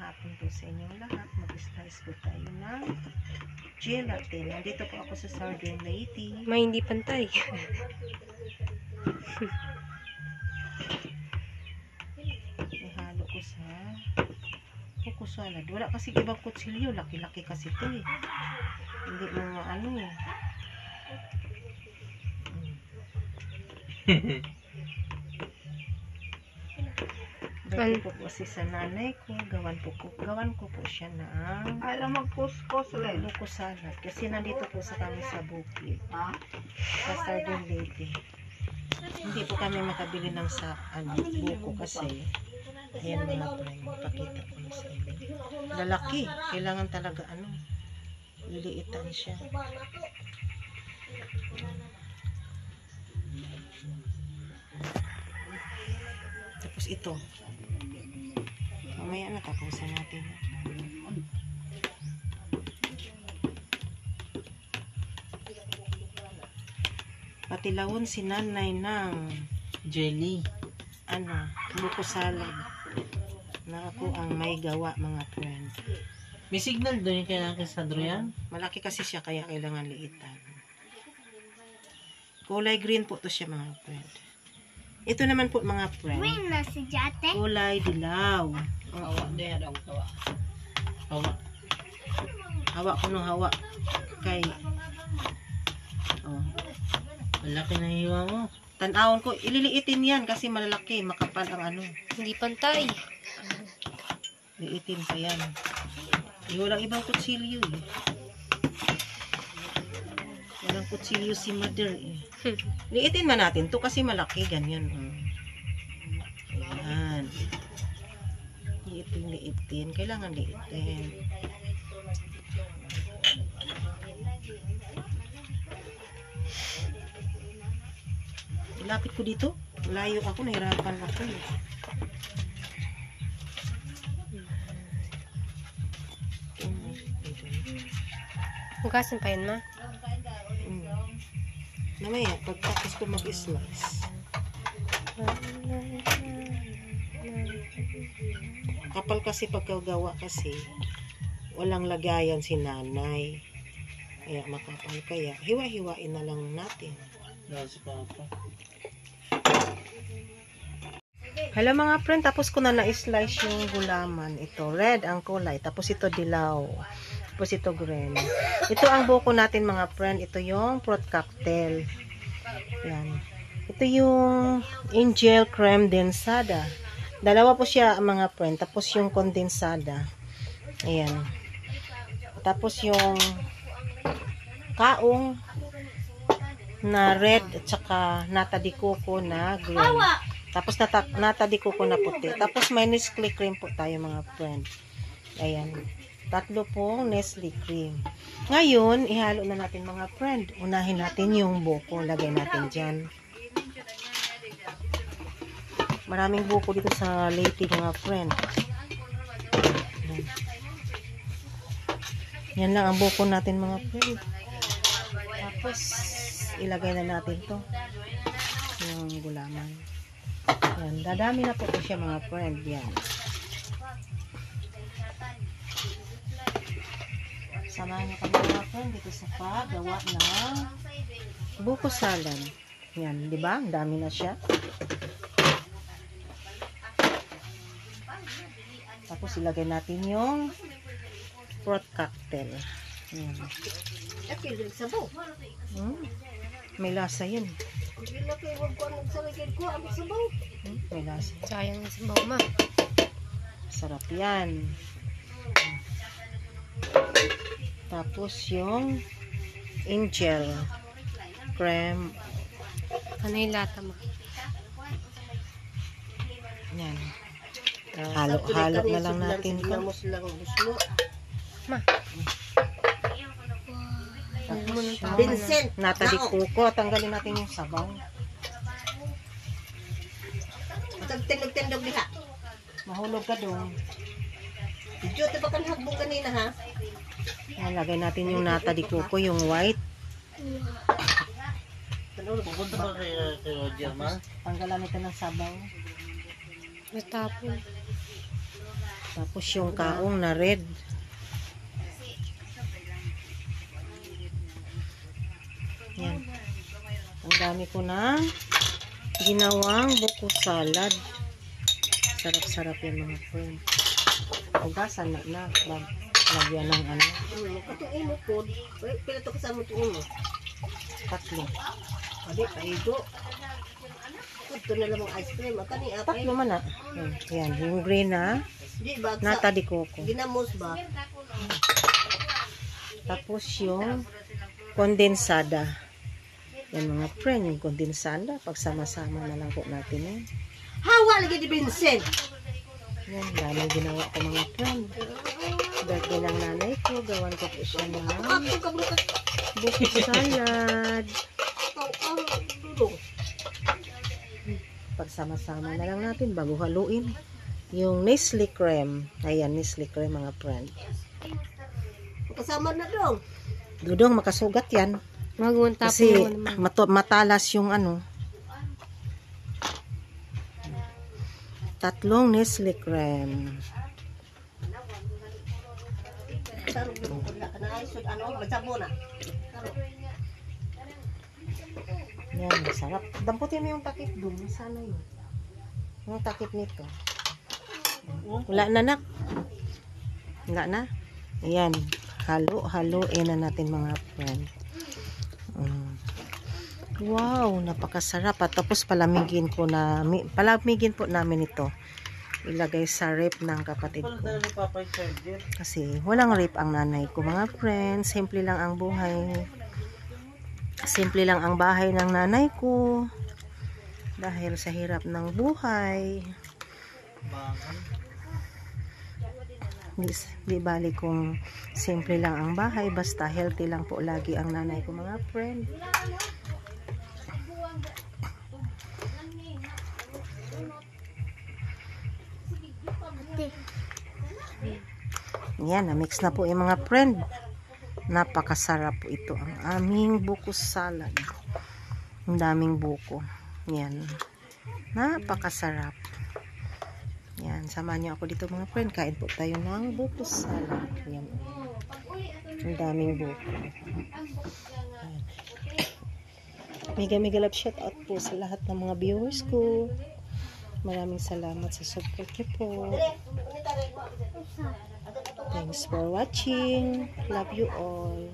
hapon po sa inyong lahat. Mag-slice po tayo ng gelatin. Nandito po ako sa Southern Leyte. May hindi pantay. Ihalo ko sa kuko salad. Wala kasi ibang kutsilyo. Laki-laki kasi ito eh. Hindi mo ano eh. Dito po kasi sa nanay ko, gawan ko po siya ng Alam mag-kuskus lang. buko salad. Kasi nandito po sa kami sa bukid. Sa Southern Leyte. Hindi po kami makabili ng buko kasi ayan mga friend, pakita ko na sa inyo. Lalaki. Kailangan talaga liliitan siya. Tapos ito. Mamaya na tapusin natin. Patilawon si nanay ng Jelly. buko salad. Na ako ang may gawa mga friend. May signal doon yung kailangan sa Adrian? Malaki kasi siya kaya kailangan liitan. Kulay green po to siya mga friend. Ito naman po mga friend. Green na si Jate. Kulay dilaw. Hawa, diyan daw hawa. Hawa. Hawa ko nung hawa. Kay Malaki na hiwa mo. tanawon ko, ililiitin yan kasi malalaki, makapal ang Hindi pantay. liitin pa yan. Walang ibang kutsilyo eh. Walang kutsilyo si mother eh. Liitin man natin to kasi malaki, ganyan. Ayan. Liitin. Kailangan liitin. Ilapit ko dito. Layo ako, nahirapan ako eh. Hugasan pa yan, ma. Namaya, pagkatapos ko mag-slice. Kapal kasi pagkagawa kasi, walang lagayan si nanay. Kaya makapal kaya. Hiwa-hiwain na lang natin. Dahil si Papa. Hello mga friend, tapos ko na na-slice yung gulaman. Ito, red ang kulay. Tapos ito dilaw. Tapos ito green. Ito ang buko natin mga friend. Ito yung fruit cocktail. Yan. Ito yung angel creme densada. Dalawa po siya mga friend. Tapos yung kondensada. Ayan. Tapos yung kaong na red at saka nata de coco na green. Tapos nata de coco na puti. Tapos may Nestle cream po tayo mga friend. Ayan. 3 pong Nestle cream. Ngayon, ihalo na natin mga friend. Unahin natin yung buko. Lagay natin dyan. Maraming buko dito sa Leyte mga friend. Yan lang ang buko natin mga friend. Tapos, ilagay na natin to. Yung gulaman. Yan. Dadami na po siya mga friend. Yan. Samahan niyo kami mga friend dito sa paggawa ng buko salad. Yan, di ba? Ang dami na siya. Tapos ilagay natin yung fruit cocktail. Yan. May lasa yun. May lasa. Sayang yung sabaw, ma. Sarap yan. Tapos yung angel creme. Ano yung lata, ma? Yan. Halo-halo na lang natin ito. Ma. Vincent, nata de coco. Tanggalin natin yung sabaw. Tagtindog diha. Mahulog ka doon. Diyo, tiba ka nahagbong kanina ha? Lagay natin yung nata de coco, yung white. Pupunta ba kay Roger, ma? Tanggalan ito ng sabaw. Natapon. Tapos yung kaong na red. Yan. Ang dami ko na ginawang buko salad. Sarap-sarap yan mga friend. Hugasan na. Lagyan ng ano. Katuin mo po. Pila to kasama tuin mo. 3. Adi, paigo. Ito na lang ang ice cream. Kani 3 man na. Yan. Yung green na. Di ba? Nata di coco. Ginamos ba? Tapos yung kondensada. Yan mga friend. Yung kondensada. Pagsama-sama na lang po natin yan. Hawa lagi di Vincent. Yan. Daming ginawa ko mga friend. Birthday ng nanay ko. Gawan ko po siya ng Ako ka buka. buko salad. Dudong. Pagsama-sama na lang natin bago haluin. Yung Nestle cream. Ayan, Nestle cream mga friend. Kasama na dong. Dudong, makasugat yan. Magunta po Kasi naman. matalas yung ano. 3 Nestle cream. Sarong dudong ko na kana ay sud ano magsabo na. Yan, masarap. Damputin mo yung takip doon. Sana yun. Yung takip nito. Wala na nak. Wala na. Ayan. Halo-haloin na natin mga friend. Wow, napakasarap. At tapos palamigin po namin ito. Ilagay sa rep ng kapatid ko. Kasi walang rep ang nanay ko mga friends. Simple lang ang buhay. Simple lang ang bahay ng nanay ko. Dahil sa hirap ng buhay. Di bali kung simple lang ang bahay. Basta healthy lang po lagi ang nanay ko mga friend. Yan, na-mix na po yung mga friend. Napakasarap po ito. Ang aming buko salad. Ang daming buko. Yan. Napakasarap. Yan. Samahan niyo ako dito mga friend. Kain po tayo ng buko salad. Yan. Ang daming buko. Yan. Mega love shout out po sa lahat ng mga viewers ko. Maraming salamat sa support niyo po. Thanks for watching. Love you all.